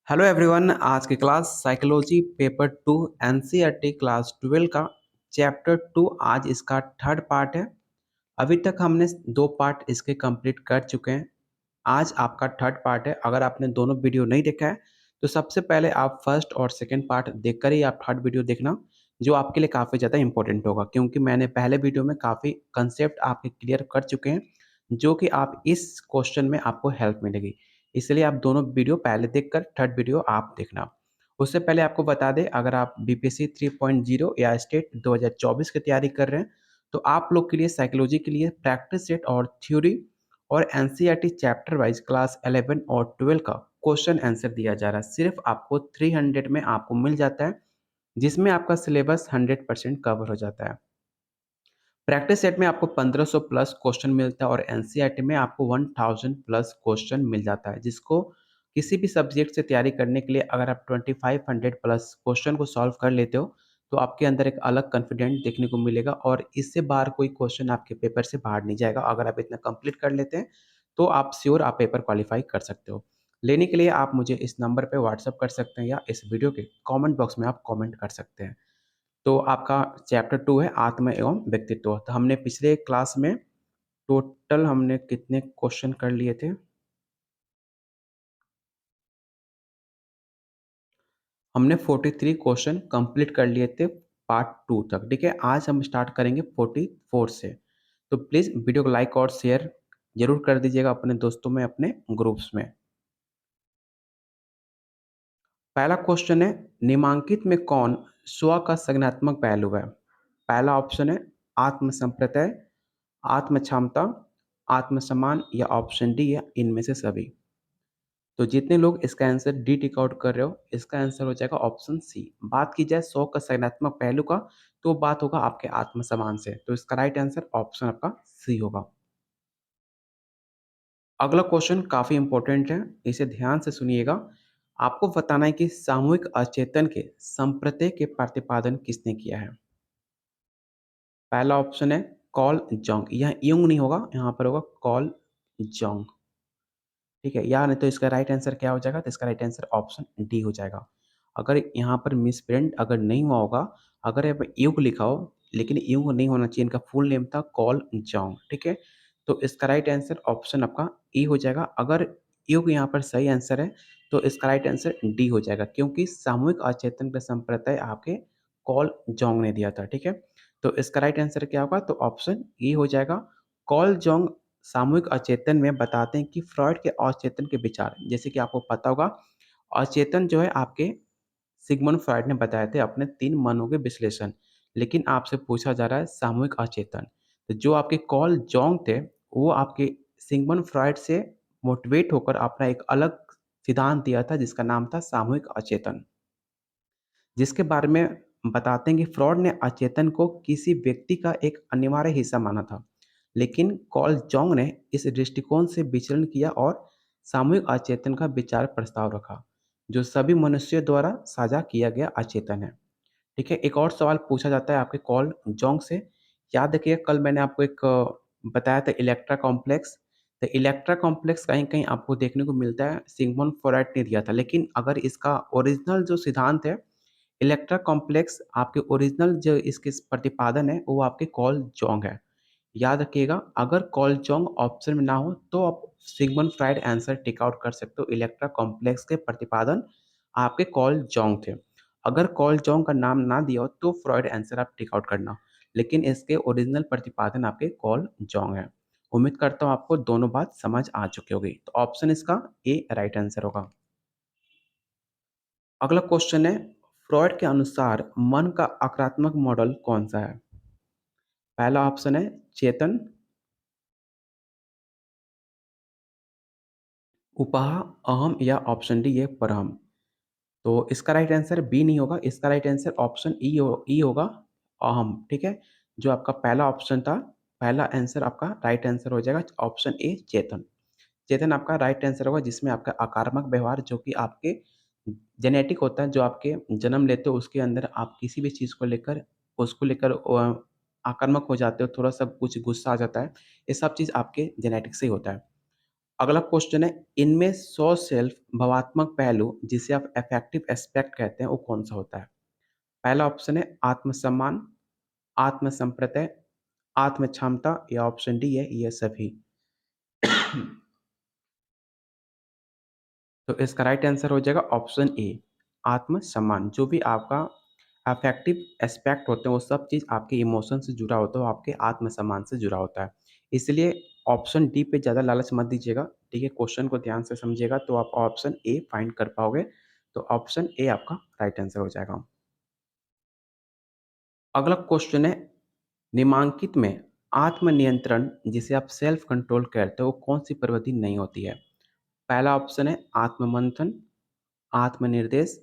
Hello everyone. आज की class psychology paper 2 NCERT class 12 का चैप्टर 2। आज इसका थर्ड पार्ट है। अभी तक हमने दो पार्ट इसके कंप्लीट कर चुके हैं। आज आपका थर्ड पार्ट है। अगर आपने दोनों वीडियो नहीं देखा है तो सबसे पहले आप फर्स्ट और सेकंड पार्ट देखकर ही आप थर्ड वीडियो देखना, जो आपके लिए काफ़ी ज़्यादा इंपॉर्टेंट होगा, क्योंकि मैंने पहले वीडियो में काफ़ी कंसेप्ट आपके क्लियर कर चुके हैं, जो कि आप इस क्वेश्चन में आपको हेल्प मिलेगी। इसलिए आप दोनों वीडियो पहले देखकर थर्ड वीडियो आप देखना। उससे पहले आपको बता दें, अगर आप बीपीएससी 3.0 या स्टेट 2024 की तैयारी कर रहे हैं तो आप लोग के लिए साइकोलॉजी के लिए प्रैक्टिस सेट और थ्योरी और एनसीईआरटी चैप्टर वाइज क्लास 11 और 12 का क्वेश्चन आंसर दिया जा रहा है। सिर्फ आपको 300 में आपको मिल जाता है, जिसमें आपका सिलेबस 100% कवर हो जाता है। प्रैक्टिस सेट में आपको 1500 प्लस क्वेश्चन मिलता है और एनसीईआरटी में आपको 1000 प्लस क्वेश्चन मिल जाता है, जिसको किसी भी सब्जेक्ट से तैयारी करने के लिए अगर आप 2500 प्लस क्वेश्चन को सॉल्व कर लेते हो तो आपके अंदर एक अलग कॉन्फिडेंट देखने को मिलेगा और इससे बाहर कोई क्वेश्चन आपके पेपर से बाहर नहीं जाएगा। अगर आप इतना कंप्लीट कर लेते हैं तो आप श्योर आप पेपर क्वालिफाई कर सकते हो। लेने के लिए आप मुझे इस नंबर पर व्हाट्सअप कर सकते हैं या इस वीडियो के कॉमेंट बॉक्स में आप कॉमेंट कर सकते हैं। तो आपका चैप्टर 2 है आत्म एवं व्यक्तित्व। तो हमने पिछले क्लास में टोटल हमने कितने क्वेश्चन कर लिए थे? हमने 43 क्वेश्चन कंप्लीट कर लिए थे पार्ट 2 तक। ठीक है, आज हम स्टार्ट करेंगे 44 से। तो प्लीज़ वीडियो को लाइक और शेयर ज़रूर कर दीजिएगा अपने दोस्तों में, अपने ग्रुप्स में। पहला क्वेश्चन है, निम्नलिखित में कौन स्व का संज्ञानात्मक पहलू है? पहला ऑप्शन है आत्म संप्रत्यय, आत्म क्षमता, आत्मसम्मान या ऑप्शन डी है इनमें से सभी। तो जितने लोग इसका आंसर डी टिक आउट कर रहे हो, इसका आंसर हो जाएगा ऑप्शन सी। बात की जाए 100 का सकारात्मक पहलू का, तो बात होगा आपके आत्मसम्मान से। तो इसका राइट आंसर ऑप्शन आपका सी होगा। अगला क्वेश्चन काफी इंपॉर्टेंट है, इसे ध्यान से सुनिएगा। आपको बताना है कि सामूहिक अचेतन के संप्रत्यय के प्रतिपादन किसने किया है? पहला ऑप्शन है कॉल जोंग। यह युंग नहीं होगा, यहाँ पर होगा कॉल जोंग। ठीक है, या नहीं तो इसका राइट आंसर क्या हो जाएगा? तो इसका राइट आंसर ऑप्शन डी हो जाएगा। अगर यहाँ पर मिसप्रिंट अगर नहीं हुआ होगा, अगर यहाँ पे युग लिखा हो, लेकिन युग नहीं होना चाहिए, इनका फुल नेम था कॉल जोंग। ठीक है, तो इसका राइट आंसर ऑप्शन आपका ई हो जाएगा। अगर युग यहाँ पर सही आंसर है तो इसका राइट आंसर डी हो जाएगा, क्योंकि सामूहिक अचेतन का संप्रदाय आपके कॉल जोंग ने दिया था। ठीक है, तो इसका राइट आंसर क्या होगा? तो ऑप्शन ई हो जाएगा। कॉल जोंग सामूहिक अचेतन में बताते हैं कि फ्रॉइड के अचेतन के विचार, जैसे कि आपको पता होगा अचेतन जो है आपके सिगमंड फ्रॉइड ने बताए थे अपने 3 मनों के विश्लेषण। लेकिन आपसे पूछा जा रहा है सामूहिक अचेतन। तो जो आपके कॉल जोंग थे, वो आपके सिगमंड फ्रॉइड से मोटिवेट होकर अपना एक अलग सिद्धांत दिया था, जिसका नाम था सामूहिक अचेतन। जिसके बारे में बताते हैं कि फ्रॉड ने अचेतन को किसी व्यक्ति का एक अनिवार्य हिस्सा माना था, लेकिन कॉल जोंग ने इस दृष्टिकोण से विचलन किया और सामूहिक अचेतन का विचार प्रस्ताव रखा, जो सभी मनुष्यों द्वारा साझा किया गया अचेतन है। ठीक है, एक और सवाल पूछा जाता है आपके कॉल जोंग से। याद रखिए, कल मैंने आपको एक बताया था इलेक्ट्रा कॉम्प्लेक्स। तो इलेक्ट्रा कॉम्प्लेक्स कहीं कहीं आपको देखने को मिलता है सिगमंड फ्रॉइड ने दिया था, लेकिन अगर इसका ओरिजिनल जो सिद्धांत है इलेक्ट्रा कॉम्प्लेक्स, आपके ओरिजिनल जो इसके प्रतिपादन है वो आपके कॉल जोंग है। याद रखिएगा, अगर कॉल जोंग ऑप्शन में ना हो तो आप Sigmund Freud answer tick out कर सकते हो। इलेक्ट्रा कॉम्प्लेक्स के प्रतिपादन आपके कॉल जोंग थे। अगर कॉल जोंग का नाम ना दिया हो तो फ्रॉइड आंसर आप टिक आउट करना, लेकिन इसके ओरिजिनल प्रतिपादन आपके कॉल जोंग है। उम्मीद करता हूँ आपको दोनों बात समझ आ चुकी होगी। तो ऑप्शन इसका ए राइट आंसर होगा। अगला क्वेश्चन है, फ्रॉइड के अनुसार मन का आक्रात्मक मॉडल कौन सा है? पहला ऑप्शन है चेतन, उपहा, अहम या ऑप्शन डी है परहम। तो इसका राइट आंसर बी नहीं होगा, इसका राइट आंसर ऑप्शन ई होगा, अहम। ठीक है, जो आपका पहला ऑप्शन था, पहला आंसर आपका राइट आंसर हो जाएगा ऑप्शन ए चेतन। चेतन आपका राइट आंसर होगा, जिसमें आपका आक्रामक व्यवहार जो कि आपके जेनेटिक होता है, जो आपके जन्म लेते हो उसके अंदर आप किसी भी चीज़ को लेकर उसको लेकर आक्रामक हो जाते हो, थोड़ा सा कुछ गुस्सा आ जाता है, ये सब चीज़ आपके जेनेटिक से ही होता है। अगला क्वेश्चन है, इनमें सो सेल्फ भावात्मक पहलू जिसे आप अफेक्टिव एस्पेक्ट कहते हैं वो कौन-सा होता है? पहला ऑप्शन है आत्मसम्मान, आत्मसंप्रत्यय, आत्म-क्षमता या ऑप्शन डी है ये सभी। तो इसका राइट आंसर हो जाएगा ऑप्शन ए, आत्मसम्मान। जो भी आपका अफेक्टिव एस्पेक्ट होते हैं, वो सब चीज़ आपके इमोशन से जुड़ा होता है, वो आपके आत्मसम्मान से जुड़ा होता है। इसलिए ऑप्शन डी पे ज़्यादा लालच मत दीजिएगा, ठीक है? क्वेश्चन को ध्यान से समझिएगा तो आप ऑप्शन ए फाइंड कर पाओगे। तो ऑप्शन ए आपका राइट आंसर हो जाएगा। अगला क्वेश्चन है, निम्नांकित में आत्मनियंत्रण जिसे आप सेल्फ कंट्रोल कहते हो, वो कौन-सी प्रविधि नहीं होती है? पहला ऑप्शन है आत्म-मंथन, आत्मनिर्देश,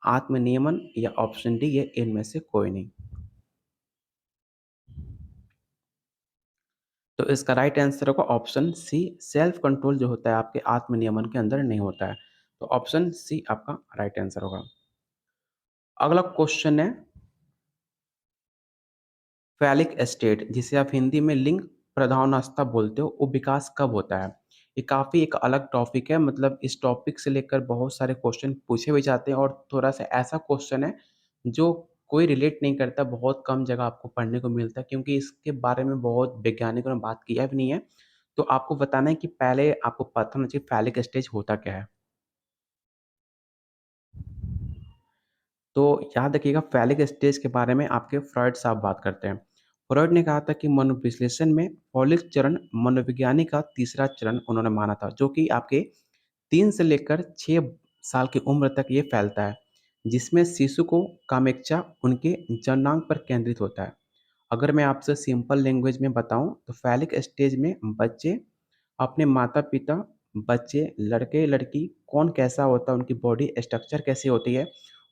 आत्मनियमन या ऑप्शन डी है इनमें से कोई नहीं। तो इसका राइट आंसर होगा ऑप्शन सी, सेल्फ कंट्रोल जो होता है आपके आत्मनियमन के अंदर नहीं होता है। तो ऑप्शन सी आपका राइट आंसर होगा। अगला क्वेश्चन है, फैलिक स्टेट जिसे आप हिंदी में लिंग प्रधानावस्था बोलते हो, वो विकास कब होता है? ये काफ़ी एक अलग टॉपिक है, मतलब इस टॉपिक से लेकर बहुत सारे क्वेश्चन पूछे भी जाते हैं और थोड़ा-सा ऐसा क्वेश्चन है, जो कोई रिलेट नहीं करता, बहुत कम जगह आपको पढ़ने को मिलता है क्योंकि इसके बारे में बहुत वैज्ञानिकों ने बात किया भी नहीं है। तो आपको बताना है कि पहले आपको पता होना चाहिए फैलिक स्टेज होता क्या है? तो याद रखिएगा फैलिक स्टेज के बारे में आपके फ्रॉइड साहब बात करते हैं। फ्रॉइड ने कहा था कि मनोविश्लेषण में फॉलिक चरण मनोविज्ञानी का तीसरा चरण उन्होंने माना था, जो कि आपके 3 से लेकर 6 साल की उम्र तक ये फैलता है, जिसमें शिशु को कामेच्छा उनके जननांग पर केंद्रित होता है। अगर मैं आपसे सिंपल लैंग्वेज में बताऊँ तो फैलिक स्टेज में बच्चे अपने माता-पिता, बच्चे, लड़के-लड़की कौन कैसा होता है, उनकी बॉडी स्ट्रक्चर कैसी होती है,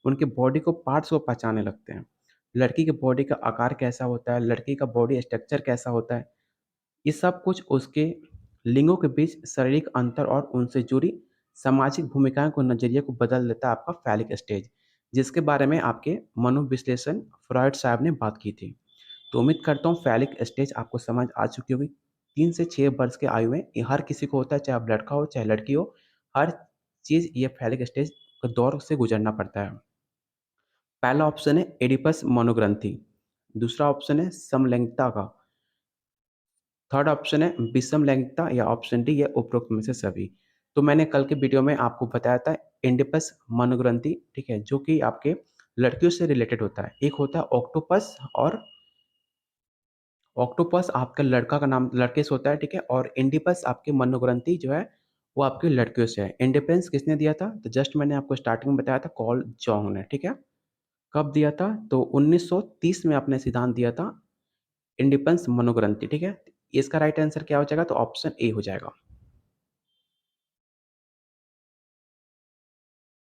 उनकी बॉडी को पार्ट्स को पहचानने लगते हैं। लड़की की बॉडी का आकार कैसा होता है, लड़की का बॉडी स्ट्रक्चर कैसा होता है, ये सब कुछ उसके लिंगों के बीच शारीरिक अंतर और उनसे जुड़ी सामाजिक भूमिकाओं को नज़रिए को बदल देता है आपका फैलिक स्टेज, जिसके बारे में आपके मनोविश्लेषण फ्रॉइड साहब ने बात की थी। तो उम्मीद करता हूँ फैलिक स्टेज आपको समझ आ चुकी होगी। 3 से 6 वर्ष के आयु में ये हर किसी को होता है, चाहे आप लड़का हो, चाहे लड़की हो, हर चीज़ ये फैलिक स्टेज के दौर से गुज़रना पड़ता है। पहला ऑप्शन है एडिपस मनोग्रंथि, दूसरा ऑप्शन है समलैंगिकता का, थर्ड ऑप्शन है विषम लैंगिकता या ऑप्शन डी है उपरोक्त में से सभी। तो मैंने कल के वीडियो में आपको बताया था एडिपस मनोग्रंथि, ठीक है, जो कि आपके लड़कियों से रिलेटेड होता है। एक होता है ऑक्टोपस और ऑक्टोपस आपका लड़का का नाम लड़के से होता है, ठीक है? और इंडिपस आपकी मनोग्रंथि जो है, वो आपकी लड़कियों से है। इंडिपेंडेंस किसने दिया था? तो जस्ट मैंने आपको स्टार्टिंग में बताया था कार्ल जॉन्ग ने, ठीक है? कब दिया था? तो 1930 में आपने सिद्धांत दिया था इंडिपेंडेंस मनोग्रंथि, ठीक है? इसका राइट आंसर क्या हो जाएगा? तो ऑप्शन ए हो जाएगा।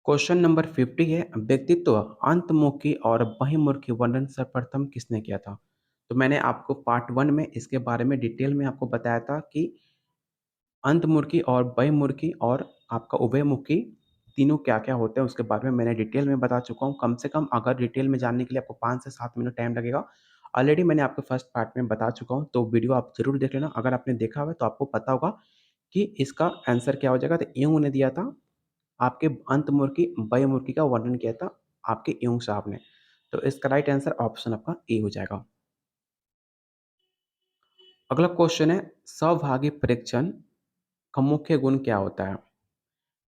क्वेश्चन नंबर 50 है, व्यक्तित्व अंतर्मुखी और बहिर्मुखी वर्णन सर्वप्रथम किसने किया था? तो मैंने आपको पार्ट 1 में इसके बारे में डिटेल में आपको बताया था कि अंतर्मुखी और बहिर्मुखी और आपका उभयमुखी तीनों क्या-क्या होते हैं, उसके बारे में मैंने डिटेल में बता चुका हूँ। कम से कम अगर डिटेल में जानने के लिए आपको 5 से 7 मिनट टाइम लगेगा। ऑलरेडी मैंने आपको फर्स्ट पार्ट में बता चुका हूँ, तो वीडियो आप ज़रूर देख लेना। अगर आपने देखा हुआ है, तो आपको पता होगा कि इसका आंसर क्या हो जाएगा। तो युंग ने दिया था, आपके अंतर्मुखी, बहिर्मुखी का वर्णन किया था आपके युंग साहब ने। तो इसका राइट आंसर ऑप्शन आपका ए हो जाएगा। अगला क्वेश्चन है, सहभागी परीक्षण का मुख्य गुण क्या होता है?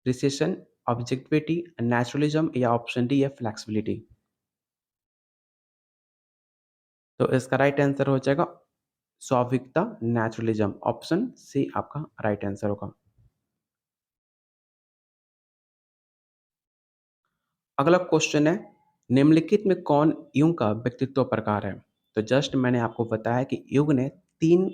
प्रिसिशन, ऑब्जेक्टिविटी, नेचुरलिज्म या ऑप्शन डी है फ्लेक्सिबिलिटी। तो इसका राइट आंसर हो जाएगा स्वाभाविकता, नेचुरलिज्म। ऑप्शन सी आपका राइट आंसर होगा। अगला क्वेश्चन है, निम्नलिखित में कौन युग का व्यक्तित्व प्रकार है? तो जस्ट मैंने आपको बताया कि युग ने 3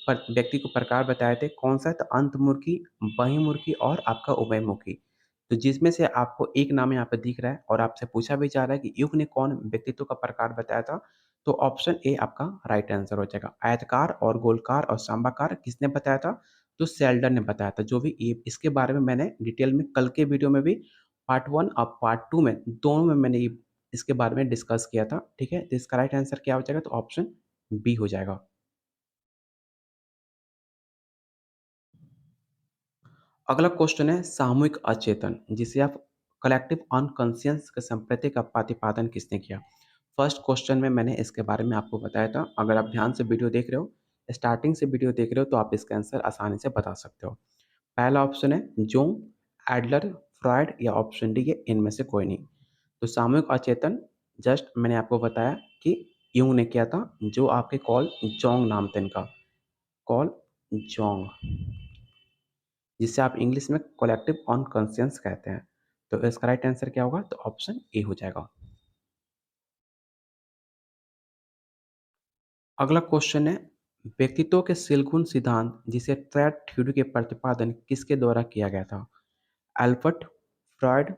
व्यक्ति को प्रकार बताए थे, कौन सा? तो अंतर्मुखी, बहिर्मुखी और आपका उभयमुखी। तो जिसमें से आपको एक नाम यहाँ पे दिख रहा है और आपसे पूछा भी जा रहा है कि युग ने कौन व्यक्तित्व का प्रकार बताया था? तो ऑप्शन ए आपका राइट आंसर हो जाएगा। आयताकार और गोलाकार और सांबाकार किसने बताया था? तो सेल्डन ने बताया था। जो भी ये इसके बारे में मैंने डिटेल में कल के वीडियो में भी पार्ट 1 और पार्ट 2 में दोनों में मैंने ये इसके बारे में डिस्कस किया था, ठीक है? तो इसका राइट आंसर क्या हो जाएगा? तो ऑप्शन बी हो जाएगा। अगला क्वेश्चन है सामूहिक अचेतन, जिसे आप कलेक्टिव अनकॉन्शियस के संप्रति का प्रतिपादन किसने किया? फर्स्ट क्वेश्चन में मैंने इसके बारे में आपको बताया था। अगर आप ध्यान से वीडियो देख रहे हो, स्टार्टिंग से वीडियो देख रहे हो, तो आप इसका आंसर आसानी से बता सकते हो। पहला ऑप्शन है जोंग, एडलर, फ्रॉयड या ऑप्शन डी ये इनमें से कोई नहीं। तो सामूहिक अचेतन जस्ट मैंने आपको बताया कि यूंग ने किया था, जो आपके कॉल जोंग नाम थे इनका, कॉल जोंग, जिसे आप इंग्लिश में कलेक्टिव अनकॉन्शियस कहते हैं। तो इसका राइट आंसर क्या होगा? तो ऑप्शन ए हो जाएगा। अगला क्वेश्चन है व्यक्तित्व के सिलगुण सिद्धांत, जिसे ट्रैट थ्योरी के प्रतिपादन किसके द्वारा किया गया था? एल्बर्ट, फ्रॉयड,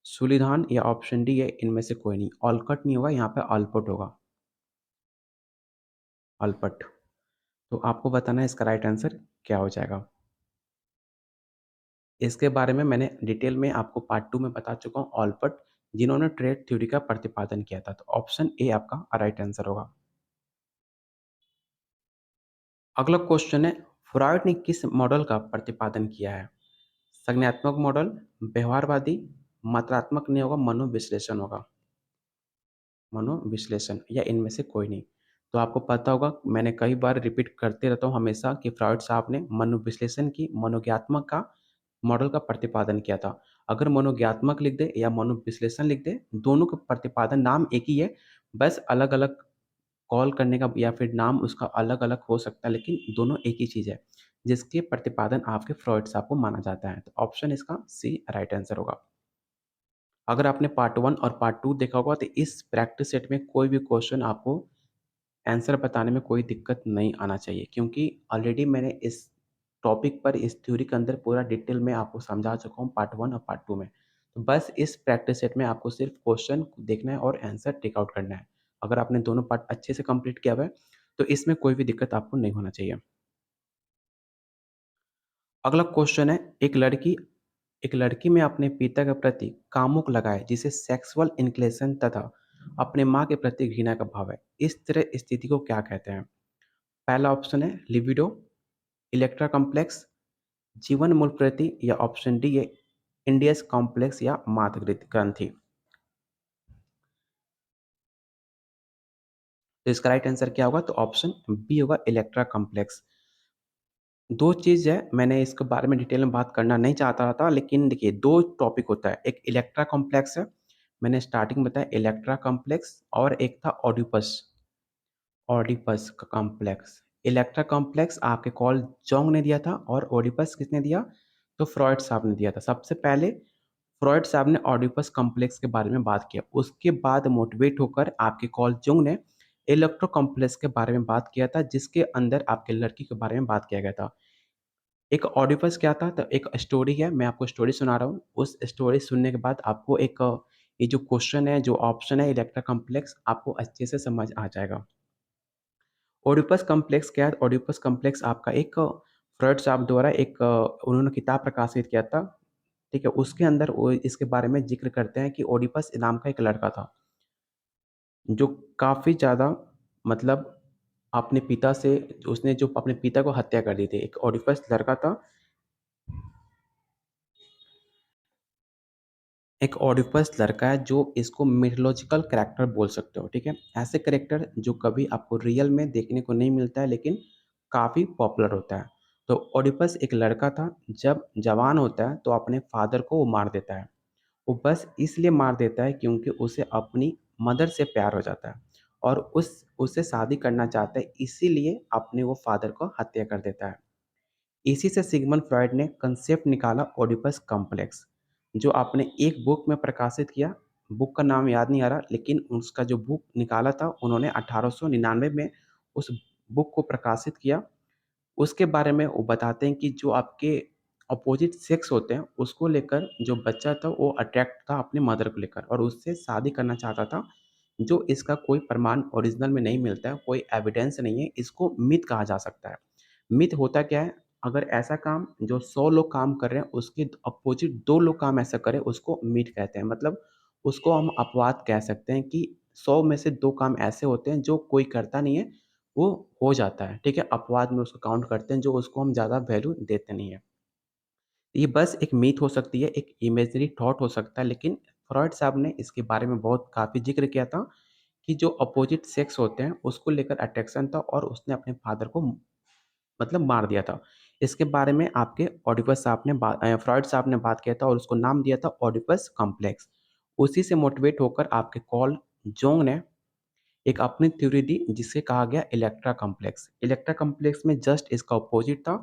सुलिधान या ऑप्शन डी है इनमें से कोई नहीं। ऑलकट नहीं होगा, यहाँ पे अल्बर्ट होगा, अल्बर्ट। तो आपको बताना है इसका राइट आंसर क्या हो जाएगा। इसके बारे में मैंने डिटेल में आपको पार्ट 2 में बता चुका हूँ, ऑलपर्ट, जिन्होंने ट्रेड थ्योरी का प्रतिपादन किया था। तो ऑप्शन ए आपका राइट आंसर होगा। अगला क्वेश्चन है फ्रॉयड ने किस मॉडल का प्रतिपादन किया है? संज्ञानात्मक मॉडल, व्यवहारवादी, मात्रात्मक नहीं होगा, मनोविश्लेषण होगा, मनोविश्लेषण या इनमें से कोई नहीं। तो आपको पता होगा, मैंने कई बार रिपीट करते रहता हूँ हमेशा कि फ्रॉयड साहब ने मनोविश्लेषण की मनोज्ञात्मक का मॉडल का प्रतिपादन किया था। अगर मनोज्ञात्मक लिख दे या मनोविश्लेषण लिख दे, दोनों का प्रतिपादन नाम एक ही है, बस अलग-अलग कॉल करने का या फिर नाम उसका अलग-अलग हो सकता है, लेकिन दोनों एक ही चीज़ है, जिसके प्रतिपादन आपके फ्रॉयड साहब को माना जाता है। तो ऑप्शन इसका सी राइट आंसर होगा। अगर आपने पार्ट 1 और पार्ट 2 देखा होगा, तो इस प्रैक्टिस सेट में कोई भी क्वेश्चन आपको आंसर बताने में कोई दिक्कत नहीं आना चाहिए, क्योंकि ऑलरेडी मैंने इस टॉपिक पर, इस थ्योरी के अंदर पूरा डिटेल में आपको समझा चुका हूँ पार्ट 1 और पार्ट 2 में। तो बस इस प्रैक्टिस सेट में आपको सिर्फ क्वेश्चन देखना है और आंसर टिक आउट करना है। अगर आपने दोनों पार्ट अच्छे से कंप्लीट किया हुआ है, तो इसमें कोई भी दिक्कत आपको नहीं होना चाहिए। अगला क्वेश्चन है एक लड़की में अपने पिता के प्रति कामुक लगाए, जिसे सेक्सुअल इंक्लिनेशन तथा अपने माँ के प्रति घृणा का भाव है। इस तरह स्थिति को क्या कहते हैं? पहला ऑप्शन है लिबिडो, इलेक्ट्रा कॉम्प्लेक्स, जीवन मूल प्रति या ऑप्शन डी है इंडियस कॉम्प्लेक्स या मातृ ग्रंथि। तो इसका राइट आंसर क्या होगा? तो ऑप्शन बी होगा इलेक्ट्रा कॉम्प्लेक्स। दो चीज़ है, मैंने इसके बारे में डिटेल में बात करना नहीं चाहता था, लेकिन देखिए 2 टॉपिक होता है, एक इलेक्ट्रा कॉम्प्लेक्स है, मैंने स्टार्टिंग में बताया इलेक्ट्रा कॉम्प्लेक्स, और एक था ऑडिपस, ऑडिपस का कॉम्प्लेक्स। इलेक्ट्रा कॉम्प्लेक्स आपके कार्ल जंग ने दिया था और ओडिपस किसने दिया? तो फ्रॉइड साहब ने दिया था। सबसे पहले फ्रॉइड साहब ने ऑडिपस कॉम्प्लेक्स के बारे में बात किया। उसके बाद मोटिवेट होकर आपके कार्ल जंग ने इलेक्ट्रो कॉम्प्लेक्स के बारे में बात किया था, जिसके अंदर आपके लड़की के बारे में बात किया गया था। एक ऑडिपस क्या था? तो एक स्टोरी है, मैं आपको स्टोरी सुना रहा हूँ। उस स्टोरी सुनने के बाद आपको एक ये जो क्वेश्चन है, जो ऑप्शन है इलेक्ट्रा कॉम्प्लेक्स, आपको अच्छे से समझ आ जाएगा। ओडिपस कॉम्प्लेक्स क्या है? ओडिपस कॉम्प्लेक्स आपका एक फ्रॉइड साहब द्वारा एक उन्होंने किताब प्रकाशित किया था, ठीक है? उसके अंदर वो इसके बारे में ज़िक्र करते हैं कि ओडिपस नाम का एक लड़का था, जो काफ़ी ज़्यादा मतलब अपने पिता से उसने जो अपने पिता को हत्या कर दी थी। एक ओडिपस लड़का था, एक ऑडिपस लड़का है, जो इसको मिथोलॉजिकल कैरेक्टर बोल सकते हो, ठीक है? ऐसे कैरेक्टर जो कभी आपको रियल में देखने को नहीं मिलता है, लेकिन काफ़ी पॉपुलर होता है। तो ऑडिपस एक लड़का था, जब जवान होता है तो अपने फादर को वो मार देता है। वो बस इसलिए मार देता है क्योंकि उसे अपनी मदर से प्यार हो जाता है और उससे शादी करना चाहता है, इसीलिए अपने वो फादर को हत्या कर देता है। इसी से सिगमंड फ्रॉइड ने कंसेप्ट निकाला ओडिपस कॉम्प्लेक्स, जो आपने एक बुक में प्रकाशित किया। बुक का नाम याद नहीं आ रहा, लेकिन उसका जो बुक निकाला था उन्होंने 1899 में उस बुक को प्रकाशित किया। उसके बारे में वो बताते हैं कि जो आपके अपोजिट सेक्स होते हैं, उसको लेकर जो बच्चा था वो अट्रैक्ट था अपनी मदर को लेकर और उससे शादी करना चाहता था। जो इसका कोई प्रमाण ओरिजिनल में नहीं मिलता है, कोई एविडेंस नहीं है, इसको मिथ कहा जा सकता है। मिथ होता क्या है? अगर ऐसा काम जो 100 लोग काम कर रहे हैं, उसके अपोजिट 2 लोग काम ऐसा करें, उसको मिथ कहते हैं। मतलब उसको हम अपवाद कह सकते हैं कि 100 में से 2 काम ऐसे होते हैं जो कोई करता नहीं है, वो हो जाता है, ठीक है? अपवाद में उसको काउंट करते हैं, जो उसको हम ज़्यादा वैल्यू देते नहीं हैं। ये बस एक मीथ हो सकती है, एक इमेजिनरी थॉट हो सकता है, लेकिन फ्रॉइड साहब ने इसके बारे में बहुत काफ़ी ज़िक्र किया था कि जो अपोज़िट सेक्स होते हैं, उसको लेकर अट्रैक्शन था और उसने अपने फ़ादर को मतलब मार दिया था। इसके बारे में आपके फ्रॉइड साहब ने बात किया था और उसको नाम दिया था ओडिपस कॉम्प्लेक्स। उसी से मोटिवेट होकर आपके कार्ल जॉन्ग ने एक अपनी थ्योरी दी जिसे कहा गया इलेक्ट्रा कॉम्प्लेक्स। इलेक्ट्रा कॉम्प्लेक्स में जस्ट इसका अपोज़िट था।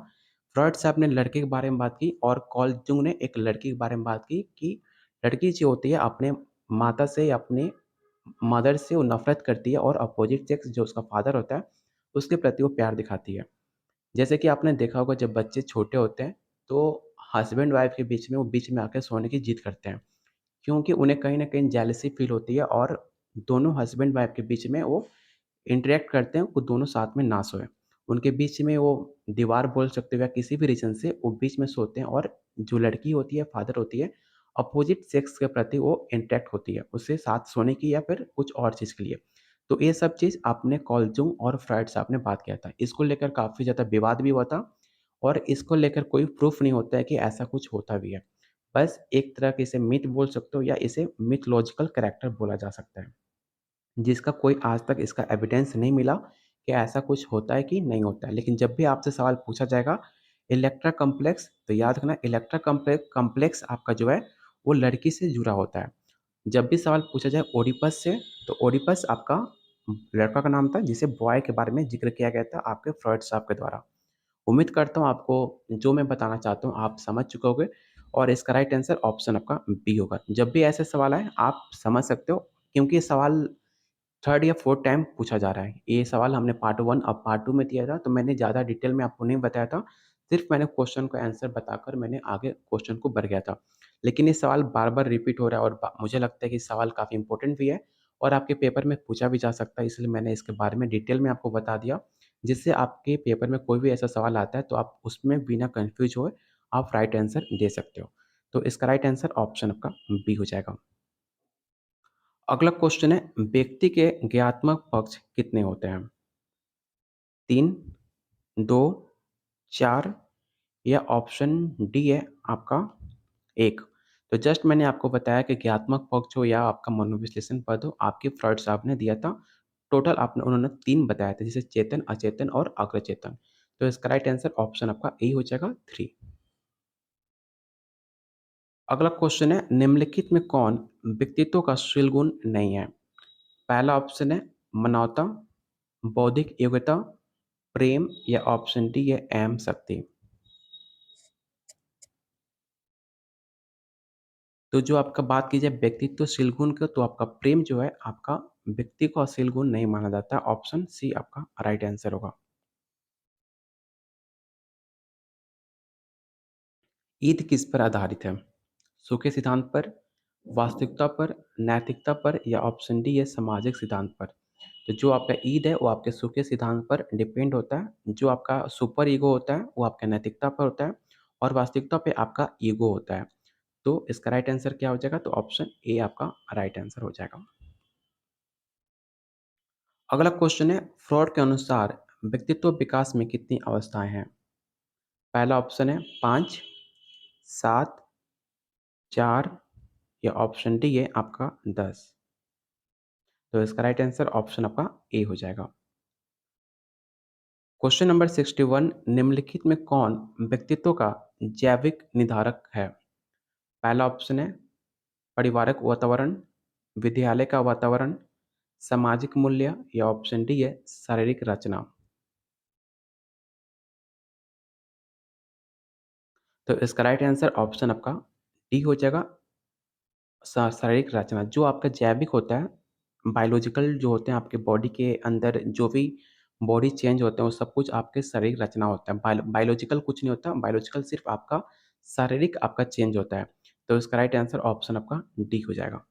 फ्रॉइड साहब ने लड़के के बारे में बात की और कार्ल जंग ने एक लड़की के बारे में बात की कि लड़की जो होती है अपने माता से या अपने मदर से वो नफ़रत करती है और अपोज़िट सेक्स जो उसका फ़ादर होता है, उसके प्रति वो प्यार दिखाती है। जैसे कि आपने देखा होगा जब बच्चे छोटे होते हैं, तो हस्बैंड वाइफ़ के बीच में वो बीच में आके सोने की ज़िद करते हैं। क्योंकि उन्हें कहीं न कहीं जेलसी फ़ील होती है और दोनों हस्बैंड वाइफ़ के बीच में वो इंटरैक्ट करते हैं, वो दोनों साथ में ना सोएँ। उनके बीच में वो दीवार बोल सकते हो या किसी भी रीज़न से वो बीच में सोते हैं और जो लड़की होती है, फादर होती है, अपोज़िट सेक्स के प्रति वो इंटरैक्ट होती है, उससे साथ सोने की या फिर कुछ और चीज़ के लिए। तो ये सब चीज़ आपने कार्ल जंग और फ्रॉइड साहब ने बात किया था। इसको लेकर काफ़ी ज़्यादा विवाद भी हुआ था और इसको लेकर कोई प्रूफ़ नहीं होता है कि ऐसा कुछ होता भी है। बस एक तरह के इसे मिथ बोल सकते हो या इसे मिथोलॉजिकल कैरेक्टर बोला जा सकता है। जिसका कोई आज तक इसका एविडेंस नहीं मिला कि ऐसा कुछ होता है कि नहीं होता है। लेकिन जब भी आपसे सवाल पूछा जाएगा इलेक्ट्रा कॉम्प्लेक्स तो याद रखना इलेक्ट्रा कॉम्प्लेक्स आपका जो है वो लड़की से जुड़ा होता है। जब भी सवाल पूछा जाए ओडिपस से तो ओडिपस आपका लड़का का नाम था जिसे बॉय के बारे में ज़िक्र किया गया था आपके फ्रॉइड साहब के द्वारा। उम्मीद करता हूँ आपको जो मैं बताना चाहता हूँ आप समझ चुके होंगे और इसका राइट आंसर ऑप्शन आपका बी होगा। जब भी ऐसे सवाल आए आप समझ सकते हो क्योंकि ये सवाल 3rd या 4th टाइम पूछा जा रहा है। ये सवाल हमने पार्ट 1 अब पार्ट 2 में दिया था, तो मैंने ज़्यादा डिटेल में आपको नहीं बताया था। सिर्फ़ मैंने क्वेश्चन का आंसर बताकर मैंने आगे क्वेश्चन को बढ़ गया था। लेकिन ये सवाल बार-बार रिपीट हो रहा है और बा मुझे लगता है कि सवाल काफ़ी इम्पोर्टेंट भी है और आपके पेपर में पूछा भी जा सकता है, इसलिए मैंने इसके बारे में डिटेल में आपको बता दिया, जिससे आपके पेपर में कोई भी ऐसा सवाल आता है, तो आप उसमें बिना कन्फ्यूज़ हुए आप राइट आंसर दे सकते हो। तो इसका राइट आंसर ऑप्शन आपका बी हो जाएगा। अगला क्वेश्चन है व्यक्ति के ज्ञात्मक पक्ष कितने होते हैं? 3, 2, 4 या ऑप्शन डी है आपका 1। तो जस्ट मैंने आपको बताया कि ज्ञात्मक पक्ष हो या आपका मनोविश्लेषण पद हो, आपके फ्रॉइड साहब ने दिया था। टोटल आपने उन्होंने 3 बताए थे, जैसे चेतन, अचेतन और अग्रचेतन। तो इसका राइट आंसर ऑप्शन आपका ए हो जाएगा 3। अगला क्वेश्चन है निम्नलिखित में कौन व्यक्तित्व का शील गुण नहीं है? पहला ऑप्शन है मानवता, बौद्धिक योग्यता, प्रेम या ऑप्शन डी है अहम शक्ति। तो जो आपका बात की जाए व्यक्तित्वशील गुण का तो आपका प्रेम जो है आपका व्यक्ति को अशील गुण नहीं माना जाता। ऑप्शन सी आपका राइट आंसर होगा। ईद किस पर आधारित है? सूखे सिद्धांत पर, वास्तविकता पर, नैतिकता पर या ऑप्शन डी है सामाजिक सिद्धांत पर। तो जो आपका ईद है वो आपके सूखे सिद्धांत पर डिपेंड होता है। जो आपका सुपर ईगो होता है वो आपका नैतिकता पर होता है और वास्तविकता पे आपका ईगो होता है। तो इसका राइट आंसर क्या हो जाएगा? तो ऑप्शन ए आपका राइट आंसर हो जाएगा। अगला क्वेश्चन है फ्रॉड के अनुसार व्यक्तित्व विकास में कितनी अवस्थाएं हैं? पहला ऑप्शन है 5, 7, 4 या ऑप्शन डी है आपका 10। तो इसका राइट आंसर ऑप्शन आपका ए हो जाएगा। क्वेश्चन नंबर 61 निम्नलिखित में कौन व्यक्तित्व का जैविक निर्धारक है? पहला ऑप्शन है पारिवारिक वातावरण, विद्यालय का वातावरण, सामाजिक मूल्य या ऑप्शन डी है शारीरिक रचना। तो इसका राइट आंसर ऑप्शन आपका डी हो जाएगा शारीरिक रचना। जो आपका जैविक होता है, बायोलॉजिकल जो होते हैं आपके बॉडी के अंदर जो भी बॉडी चेंज होते हैं, वो सब कुछ आपके शारीरिक रचना होता है। बायोलॉजिकल कुछ नहीं होता, बायोलॉजिकल सिर्फ़ आपका शारीरिक आपका चेंज होता है। तो इसका राइट आंसर ऑप्शन आपका डी हो जाएगा।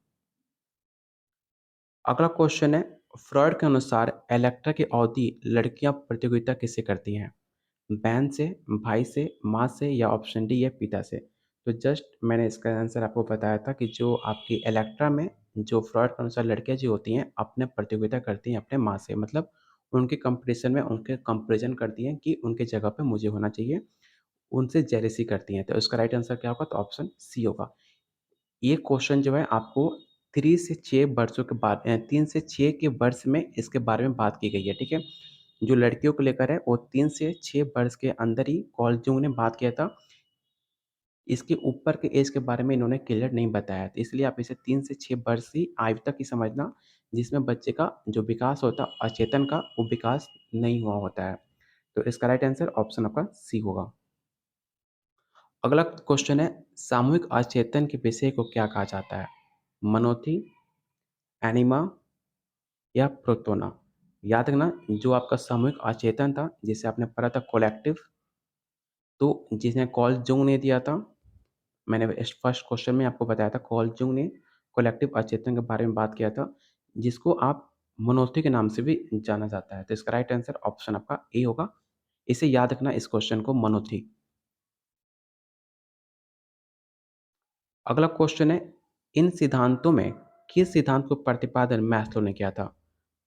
अगला क्वेश्चन है, फ्रॉइड के अनुसार इलेक्ट्रा की अवधि लड़कियाँ प्रतियोगिता किससे करती हैं? बहन से, भाई से, माँ से या ऑप्शन डी है पिता से। तो जस्ट मैंने इसका आंसर आपको बताया था कि जो आपकी इलेक्ट्रा में जो फ्रॉइड के अनुसार लड़कियाँ जो होती हैं, अपने प्रतियोगिता करती हैं अपने माँ से। मतलब उनके कॉम्पिटिशन में उनके कंपैरिज़न करती हैं कि उनके जगह पे मुझे होना चाहिए। उनसे जेलसी करती हैं। तो इसका राइट आंसर क्या होगा? तो ऑप्शन सी होगा। ये क्वेश्चन जो है आपको 3 से 6 वर्षों के बाद 3 से 6 के वर्ष में इसके बारे में बात की गई है, ठीक है? जो लड़कियों को लेकर है वो 3 से 6 वर्ष के अंदर ही कार्ल जंग ने बात किया था। इसके ऊपर के ऐज के बारे में इन्होंने क्लियर नहीं बताया। तो इसलिए आप इसे 3 से 6 वर्ष की आयु तक ही समझना, जिसमें बच्चे का जो विकास होता है अचेतन का, वो विकास नहीं हुआ होता है। तो इसका राइट आंसर ऑप्शन आपका सी होगा। अगला क्वेश्चन है, सामूहिक अचेतन के विषय को क्या कहा जाता है? मनोथी, एनिमा या प्रोटोना? याद रखना, जो आपका सामूहिक अचेतन था, जिसे आपने पढ़ा था कलेक्टिव, तो जिसने कार्ल जंग ने दिया था। मैंने इस फर्स्ट क्वेश्चन में आपको बताया था कार्ल जंग ने कलेक्टिव अचेतन के बारे में बात किया था, जिसको आप मनोस्मृति के नाम से भी जाना जाता है। तो इसका राइट आंसर ऑप्शन आपका ए होगा। इसे याद रखना, इस क्वेश्चन को, मनोस्मृति। अगला क्वेश्चन है, इन सिद्धांतों में किस सिद्धांत को प्रतिपादन मैस्लो ने किया था?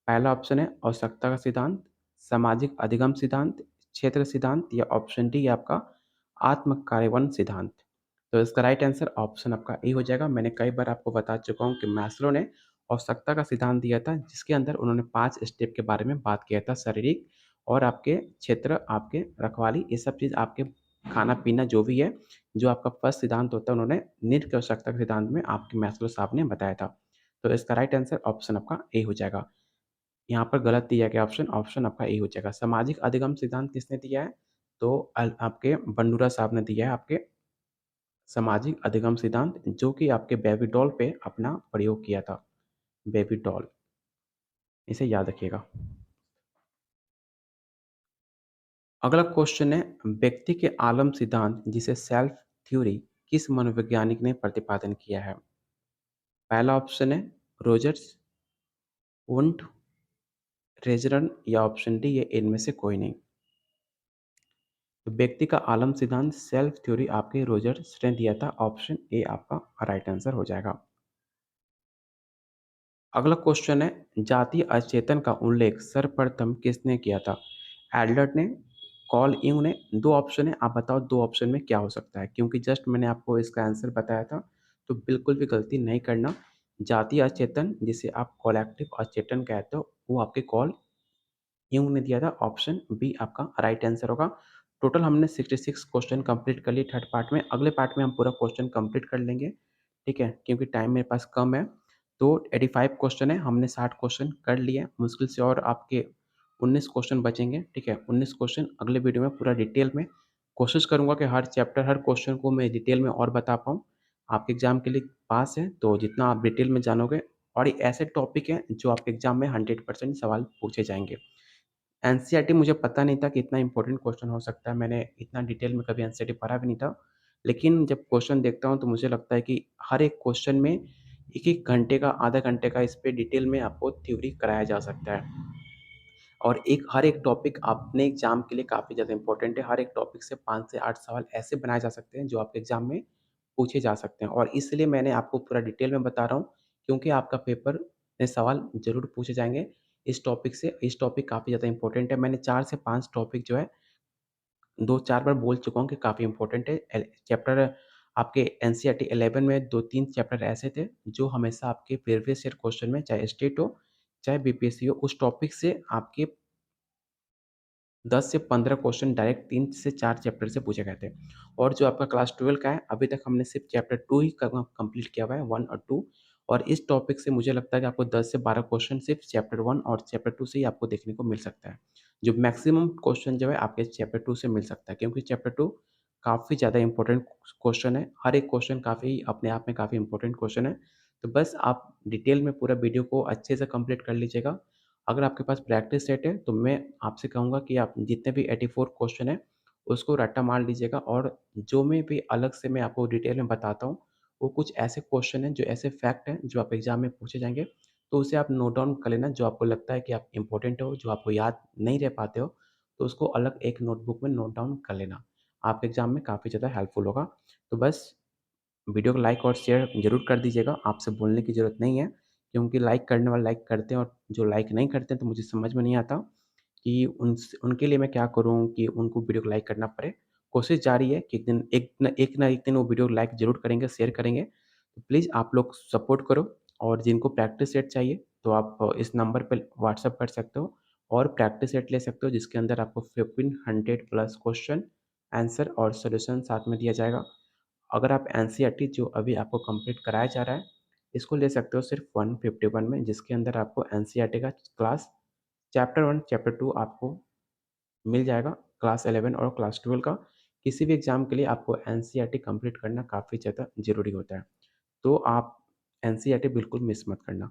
पहला ऑप्शन है आवश्यकता का सिद्धांत, सामाजिक अधिगम सिद्धांत, क्षेत्र सिद्धांत या ऑप्शन डी आपका आत्म कार्यान्वयन सिद्धांत। तो इसका राइट आंसर ऑप्शन आपका ए हो जाएगा। मैंने कई बार आपको बता चुका हूँ कि मैस्लो ने आवश्यकता का सिद्धांत दिया था, जिसके अंदर उन्होंने 5 स्टेप के बारे में बात किया था। शारीरिक और आपके क्षेत्र, आपके रखवाली, ये सब चीज़, आपके खाना-पीना जो भी है, जो आपका फर्स्ट सिद्धांत होता है, उन्होंने नीड की आवश्यकता के सिद्धांत में आपके मैस्लो साहब ने बताया था। तो इसका राइट आंसर ऑप्शन आपका ए हो जाएगा। यहाँ पर गलत दिया गया ऑप्शन, ऑप्शन आपका ए हो जाएगा। सामाजिक अधिगम सिद्धांत किसने दिया है? तो आपके बंडूरा साहब ने दिया है आपके सामाजिक अधिगम सिद्धांत, जो कि आपके बेबी डॉल पे अपना प्रयोग किया था। बेबी डॉल, इसे याद रखिएगा। अगला क्वेश्चन है, व्यक्ति के आलम सिद्धांत, जिसे सेल्फ थ्योरी, किस मनोवैज्ञानिक ने प्रतिपादन किया है? पहला ऑप्शन है रोजर्स, वुंट, रेजरन या ऑप्शन डी ये इनमें से कोई नहीं। तो व्यक्ति का आलम सिद्धांत, सेल्फ थ्योरी, आपके रोजर्स ने दिया था। ऑप्शन ए आपका राइट आंसर हो जाएगा। अगला क्वेश्चन है, जातीय अचेतन का उल्लेख सर्वप्रथम किसने किया था? एडलर्ट ने, कार्ल जंग ने? दो ऑप्शन है, आप बताओ दो ऑप्शन में क्या हो सकता है? क्योंकि जस्ट मैंने आपको इसका आंसर बताया था, तो बिल्कुल भी गलती नहीं करना। जातीय अचेतन, जिसे आप कलेक्टिव अचेतन कहते हो, वो आपके कार्ल जंग ने दिया था। ऑप्शन बी आपका राइट आंसर होगा। टोटल हमने 66 क्वेश्चन कंप्लीट कर लिए थर्ड पार्ट में। अगले पार्ट में हम पूरा क्वेश्चन कंप्लीट कर लेंगे, ठीक है? क्योंकि टाइम मेरे पास कम है। तो 85 क्वेश्चन है, हमने 60 क्वेश्चन कर लिए। मुश्किल से और आपके 19 क्वेश्चन बचेंगे, ठीक है? 19 क्वेश्चन अगले वीडियो में पूरा डिटेल में कोशिश करूँगा कि हर चैप्टर, हर क्वेश्चन को मैं डिटेल में और बता पाऊँ। आपके एग्ज़ाम के लिए पास है, तो जितना आप डिटेल में जानोगे, और ये ऐसे टॉपिक हैं जो आपके एग्ज़ाम में 100% सवाल पूछे जाएँगे। एनसीईआरटी मुझे पता नहीं था कि इतना इम्पोर्टेंट क्वेश्चन हो सकता है। मैंने इतना डिटेल में कभी एनसीईआरटी पढ़ा भी नहीं था। लेकिन जब क्वेश्चन देखता हूँ तो मुझे लगता है कि हर एक क्वेश्चन में 1-1 घंटे का, आधा घंटे का इस पे डिटेल में आपको थ्योरी कराया जा सकता है। और हर एक टॉपिक अपने एग्ज़ाम के लिए काफ़ी ज़्यादा इम्पोर्टेंट है। हर एक टॉपिक से 5 से 8 सवाल ऐसे बनाए जा सकते हैं जो आपके एग्ज़ाम में पूछे जा सकते हैं। और इसलिए मैंने आपको पूरा डिटेल में बता रहा हूँ, क्योंकि आपका पेपर में सवाल ज़रूर पूछे जाएँगे इस टॉपिक से। इस टॉपिक काफ़ी ज़्यादा इम्पोर्टेंट है। मैंने 4 से 5 टॉपिक जो है 2-4 बार बोल चुका हूँ कि काफ़ी इम्पोर्टेंट है। चैप्टर आपके एनसीईआरटी 11 में 2-3 चैप्टर ऐसे थे जो हमेशा आपके प्रीवियस ईयर क्वेश्चन में, चाहे स्टेट हो, चाहे बीपीएससी हो, उस टॉपिक से आपके 10 से 15 क्वेश्चन डायरेक्ट 3 से 4 चैप्टर से पूछे गए थे। और जो आपका क्लास 12 का है, अभी तक हमने सिर्फ़ चैप्टर 2 ही कंप्लीट किया हुआ है, 1 और 2। और इस टॉपिक से मुझे लगता है कि आपको 10 से 12 क्वेश्चन सिर्फ़ चैप्टर 1 और चैप्टर 2 से ही आपको देखने को मिल सकता है। जो मैक्सिमम क्वेश्चन जो है आपके चैप्टर 2 से मिल सकता है, क्योंकि चैप्टर 2 काफ़ी ज़्यादा इम्पोर्टेंट क्वेश्चन है। हर एक क्वेश्चन काफ़ी अपने आप में काफ़ी इम्पोर्टेंट क्वेश्चन है। तो बस आप डिटेल में पूरा वीडियो को अच्छे से कंप्लीट कर लीजिएगा। अगर आपके पास प्रैक्टिस सेट है, तो मैं आपसे कहूँगा कि आप जितने भी 84 क्वेश्चन हैं, उसको रट्टा मार लीजिएगा। और जो मैं भी अलग से मैं आपको डिटेल में बताता हूँ, वो कुछ ऐसे क्वेश्चन हैं, जो ऐसे फैक्ट हैं, जो आप एग्ज़ाम में पूछे जाएँगे, तो उसे आप नोट डाउन कर लेना। जो आपको लगता है कि आप इम्पोर्टेंट हो, जो आपको याद नहीं रह पाते हो, तो उसको अलग एक नोटबुक में नोट डाउन कर लेना। आपके एग्ज़ाम में काफ़ी ज़्यादा हेल्पफुल होगा। तो बस वीडियो को लाइक और शेयर ज़रूर कर दीजिएगा। आपसे बोलने की ज़रूरत नहीं है, क्योंकि लाइक करने वाले लाइक करते हैं और जो लाइक नहीं करते हैं, तो मुझे समझ में नहीं आता कि उनके लिए मैं क्या करूँ कि उनको वीडियो को लाइक करना पड़े। कोशिश जारी है कि एक ना एक दिन वो वीडियो लाइक ज़रूर करेंगे, शेयर करेंगे। तो प्लीज़ आप लोग सपोर्ट करो और जिनको प्रैक्टिस सेट चाहिए, तो आप इस नंबर पे व्हाट्सएप कर सकते हो और प्रैक्टिस सेट ले सकते हो, जिसके अंदर आपको 1500 प्लस क्वेश्चन, आंसर और सॉल्यूशन साथ में दिया जाएगा। अगर आप एनसीईआरटी जो अभी आपको कंप्लीट कराया जा रहा है, इसको ले सकते हो सिर्फ़ 151 में, जिसके अंदर आपको एनसीईआरटी का क्लास चैप्टर 1, चैप्टर 2 आपको मिल जाएगा, क्लास 11 और क्लास 12 का। किसी भी एग्ज़ाम के लिए आपको एनसीईआरटी कंप्लीट करना काफ़ी ज़्यादा ज़रूरी होता है। तो आप एनसीईआरटी बिल्कुल मिस मत करना।